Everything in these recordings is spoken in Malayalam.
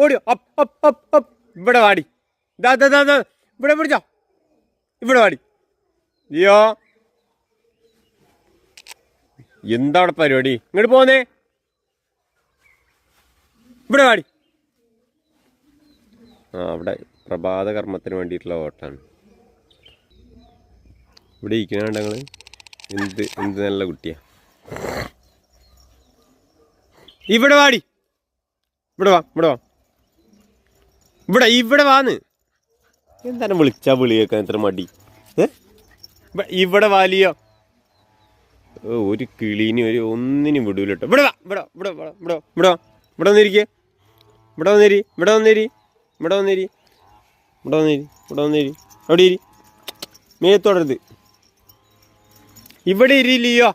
ഓടിയോ അപ്പ് അപ്പ് അപ്പ് അപ്പ് ഇവിടെ വാടി ദാ ദാ ദാ ഇവിടെ പിടിച്ചോ ഇവിടെ വാടി അയ്യോ എന്താ അവിടെ പരിപാടി ഇങ്ങോട്ട് പോന്നേ ഇവിടെ വാടി അവിടെ പ്രഭാത കർമ്മത്തിന് വേണ്ടിയിട്ടുള്ള ഓട്ടാണ് ഇവിടെ ഇരിക്കണ ഞങ്ങൾ എന്ത് നല്ല കുട്ടിയാ ഇവിടെ വാടി ഇവിടെ വാ ഇവിടെ വാന്ന് എന്താണ് വിളിച്ചാ വിളിയേക്കാൻ ഇത്ര മടി ഇവിടെ വാലിയോ ഒരു കിളീന് ഒന്നിനും വിടൂല കേട്ടോ ഇവിടെ വന്നിരിക്കേ ഇവിടെ വന്നേരി അവിടെ ഇരി മേത്തോടരുത് ഇവിടെ ഇരില്ലയോ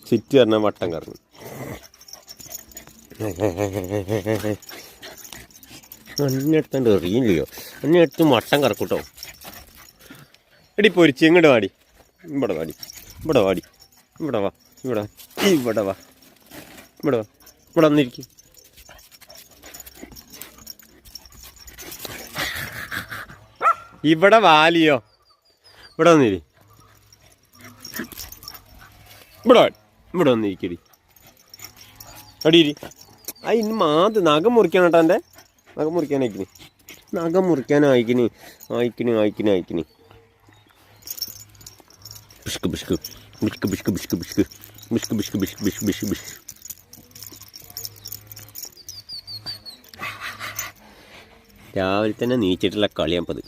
സിറ്റ് പറഞ്ഞാൽ വട്ടം കറങ്ങും അന്നെടുത്താണ്ട് എറിയില്ലയോ അന്നെടുത്ത് വട്ടം കറക്കൂട്ടോ എടി പൊരിച്ച് ഇങ്ങോട്ട് വാടി ഇവിടെ വാ ഇവിടെ വന്നിരിക്കും ഇവിടെ വാലിയോ ഇവിടെ വന്നിരി ഇവിടെ വന്നിരിക്കടി അടിയിരി ഇന്ന് മാത് നഖം മുറിക്കാൻ കേട്ടോ എൻ്റെ നഖം മുറിക്കാൻ അയക്കിനി രാവിലെ തന്നെ നീച്ചിട്ടുള്ള കളിയാമ്പത്